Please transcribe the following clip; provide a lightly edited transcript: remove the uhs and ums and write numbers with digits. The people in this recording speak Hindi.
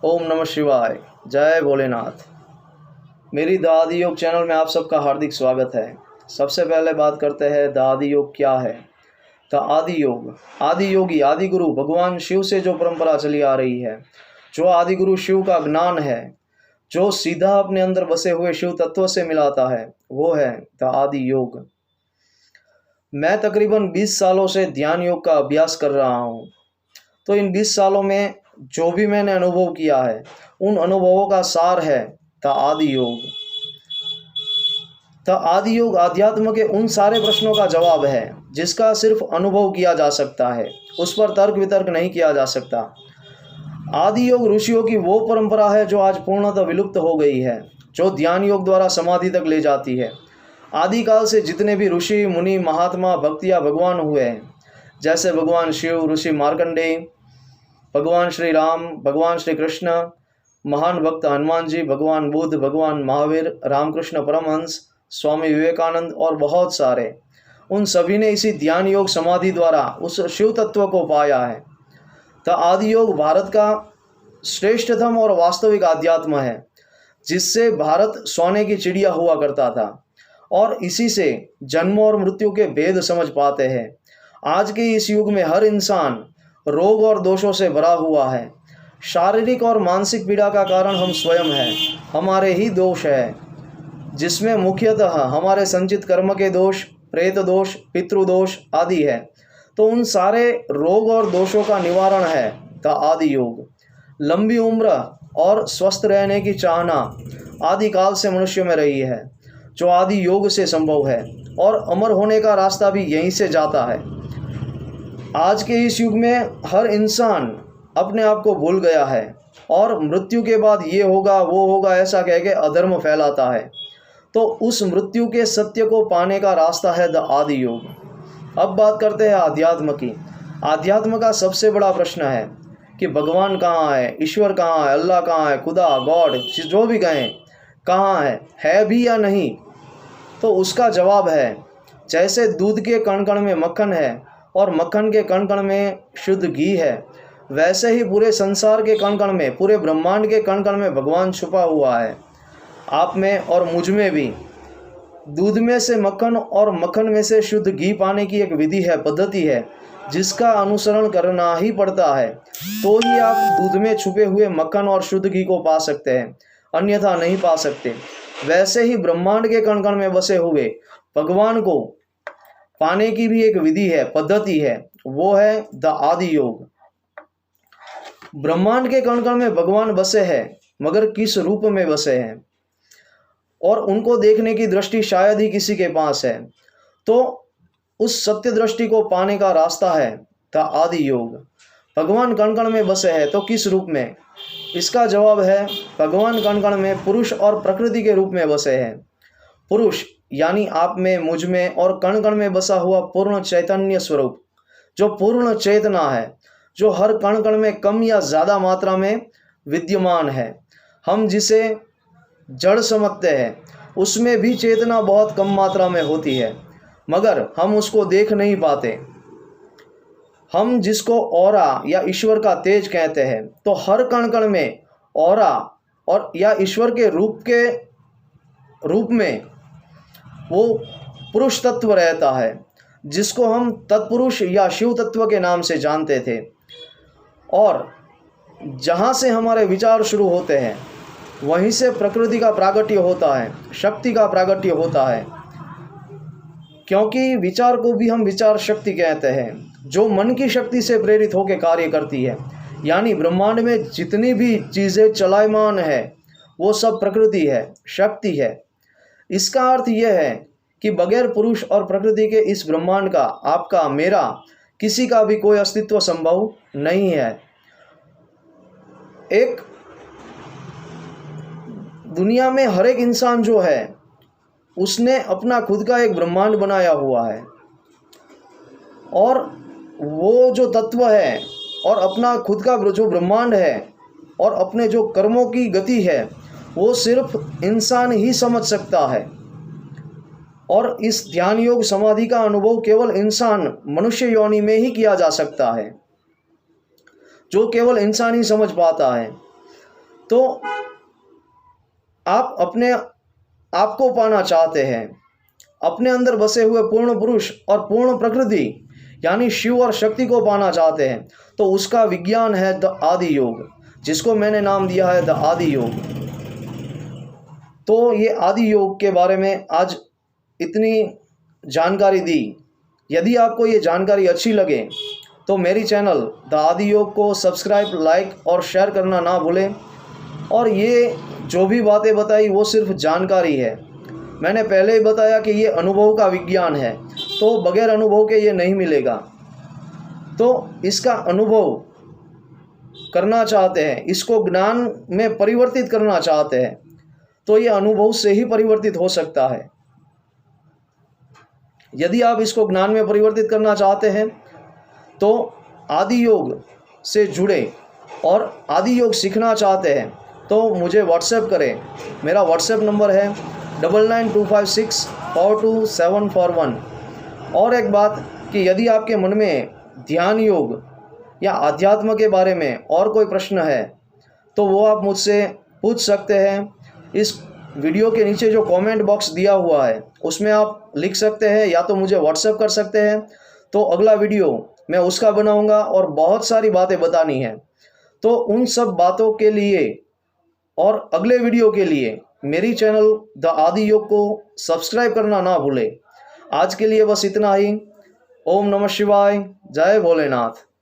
ओम नमः शिवाय। जय भोलेनाथ। मेरी द आदि योग चैनल में आप सबका हार्दिक स्वागत है। सबसे पहले बात करते हैं द आदि योग क्या है। द आदि योग, आदि योगी, आदि गुरु भगवान शिव से जो परंपरा चली आ रही है, जो आदि गुरु शिव का ज्ञान है, जो सीधा अपने अंदर बसे हुए शिव तत्व से मिलाता है, वो है द आदि योग। मैं तकरीबन 20 सालों से ध्यान योग का अभ्यास कर रहा हूँ। तो इन 20 सालों में जो भी मैंने अनुभव किया है, उन अनुभवों का सार है द आदि योग। द आदि योग आध्यात्म के उन सारे प्रश्नों का जवाब है जिसका सिर्फ अनुभव किया जा सकता है, उस पर तर्क वितर्क नहीं किया जा सकता। आदि योग ऋषियों की वो परंपरा है जो आज पूर्णतः विलुप्त हो गई है, जो ध्यान योग द्वारा समाधि तक ले जाती है। आदिकाल से जितने भी ऋषि मुनि महात्मा भक्त या भगवान हुए हैं, जैसे भगवान शिव, ऋषि मार्कंडेय, भगवान श्री राम, भगवान श्री कृष्ण, महान भक्त हनुमान जी, भगवान बुद्ध, भगवान महावीर, रामकृष्ण परमहंस, स्वामी विवेकानंद और बहुत सारे, उन सभी ने इसी ध्यान योग समाधि द्वारा उस शिव तत्व को पाया है। तो आदि योग भारत का श्रेष्ठतम और वास्तविक आध्यात्म है, जिससे भारत सोने की चिड़िया हुआ करता था और इसी से जन्म और मृत्यु के भेद समझ पाते हैं। आज के इस युग में हर इंसान रोग और दोषों से भरा हुआ है। शारीरिक और मानसिक पीड़ा का कारण हम स्वयं हैं, हमारे ही दोष है, जिसमें मुख्यतः हमारे संचित कर्म के दोष, प्रेत दोष, पितृदोष आदि है। तो उन सारे रोग और दोषों का निवारण है द आदि योग। लंबी उम्र और स्वस्थ रहने की चाहना आदिकाल से मनुष्य में रही है, जो आदि योग से संभव है, और अमर होने का रास्ता भी यहीं से जाता है। आज के इस युग में हर इंसान अपने आप को भूल गया है और मृत्यु के बाद ये होगा वो होगा ऐसा कह के अधर्म फैलाता है। तो उस मृत्यु के सत्य को पाने का रास्ता है द आदि योग। अब बात करते हैं आध्यात्म की। आध्यात्म का सबसे बड़ा प्रश्न है कि भगवान कहाँ है, ईश्वर कहाँ है, अल्लाह कहाँ है, खुदा, गॉड, जो भी कहें, कहाँ है भी या नहीं। तो उसका जवाब है, जैसे दूध के कण कण में मक्खन है और मक्खन के कण कण में शुद्ध घी है, वैसे ही पूरे संसार के कण कण में, पूरे ब्रह्मांड के कण कण में भगवान छुपा हुआ है, आप में और मुझ में भी। दूध में से मक्खन और मक्खन में से शुद्ध घी पाने की एक विधि है, पद्धति है, जिसका अनुसरण करना ही पड़ता है। तो ही आप दूध में छुपे हुए मक्खन और शुद्ध घी को पा सकते हैं, अन्यथा नहीं पा सकते। वैसे ही ब्रह्मांड के कण कण में बसे हुए भगवान को पाने की भी एक विधि है, पद्धति है, वो है द आदि योग। ब्रह्मांड के कण कण में भगवान बसे हैं, मगर किस रूप में बसे हैं, और उनको देखने की दृष्टि शायद ही किसी के पास है। तो उस सत्य दृष्टि को पाने का रास्ता है द आदि योग। भगवान कण कण में बसे हैं तो किस रूप में? इसका जवाब है, भगवान कण कण में पुरुष और प्रकृति के रूप में बसे हैं। पुरुष यानी आप में, मुझ में, और कण कण में बसा हुआ पूर्ण चैतन्य स्वरूप, जो पूर्ण चेतना है, जो हर कण कण में कम या ज़्यादा मात्रा में विद्यमान है। हम जिसे जड़ समझते हैं, उसमें भी चेतना बहुत कम मात्रा में होती है, मगर हम उसको देख नहीं पाते। हम जिसको ऑरा या ईश्वर का तेज कहते हैं, तो हर कण कण में ऑरा और या ईश्वर के रूप में वो पुरुष तत्व रहता है, जिसको हम तत्पुरुष या शिव तत्व के नाम से जानते थे। और जहाँ से हमारे विचार शुरू होते हैं, वहीं से प्रकृति का प्रागट्य होता है, शक्ति का प्रागट्य होता है। क्योंकि विचार को भी हम विचार शक्ति कहते हैं, जो मन की शक्ति से प्रेरित होकर कार्य करती है। यानी ब्रह्मांड में जितनी भी चीज़ें चलायमान है, वो सब प्रकृति है, शक्ति है। इसका अर्थ यह है कि बगैर पुरुष और प्रकृति के इस ब्रह्मांड का, आपका, मेरा, किसी का भी कोई अस्तित्व संभव नहीं है। एक दुनिया में हर एक इंसान जो है, उसने अपना खुद का एक ब्रह्मांड बनाया हुआ है, और वो जो तत्व है और अपना खुद का जो ब्रह्मांड है और अपने जो कर्मों की गति है, वो सिर्फ इंसान ही समझ सकता है। और इस ध्यान योग समाधि का अनुभव केवल इंसान मनुष्य योनि में ही किया जा सकता है, जो केवल इंसान ही समझ पाता है। तो आप अपने आप को पाना चाहते हैं, अपने अंदर बसे हुए पूर्ण पुरुष और पूर्ण प्रकृति यानी शिव और शक्ति को पाना चाहते हैं, तो उसका विज्ञान है द आदि योग, जिसको मैंने नाम दिया है द आदि योग। तो ये आदि योग के बारे में आज इतनी जानकारी दी। यदि आपको ये जानकारी अच्छी लगे तो मेरी चैनल द आदि योग को सब्सक्राइब, लाइक और शेयर करना ना भूलें। और ये जो भी बातें बताई वो सिर्फ जानकारी है। मैंने पहले ही बताया कि ये अनुभव का विज्ञान है, तो बगैर अनुभव के ये नहीं मिलेगा। तो इसका अनुभव करना चाहते हैं, इसको ज्ञान में परिवर्तित करना चाहते हैं, तो ये अनुभव से ही परिवर्तित हो सकता है। यदि आप इसको ज्ञान में परिवर्तित करना चाहते हैं तो आदि योग से जुड़े और आदि योग सीखना चाहते हैं तो मुझे व्हाट्सएप करें। मेरा व्हाट्सएप नंबर है 9925642741। और एक बात कि यदि आपके मन में ध्यान योग या आध्यात्म के बारे में और कोई प्रश्न है तो वो आप मुझसे पूछ सकते हैं। इस वीडियो के नीचे जो कमेंट बॉक्स दिया हुआ है उसमें आप लिख सकते हैं या तो मुझे व्हाट्सएप कर सकते हैं। तो अगला वीडियो मैं उसका बनाऊंगा और बहुत सारी बातें बतानी है। तो उन सब बातों के लिए और अगले वीडियो के लिए मेरी चैनल द आदि योग को सब्सक्राइब करना ना भूलें। आज के लिए बस इतना ही। ओम नमः शिवाय। जय भोलेनाथ।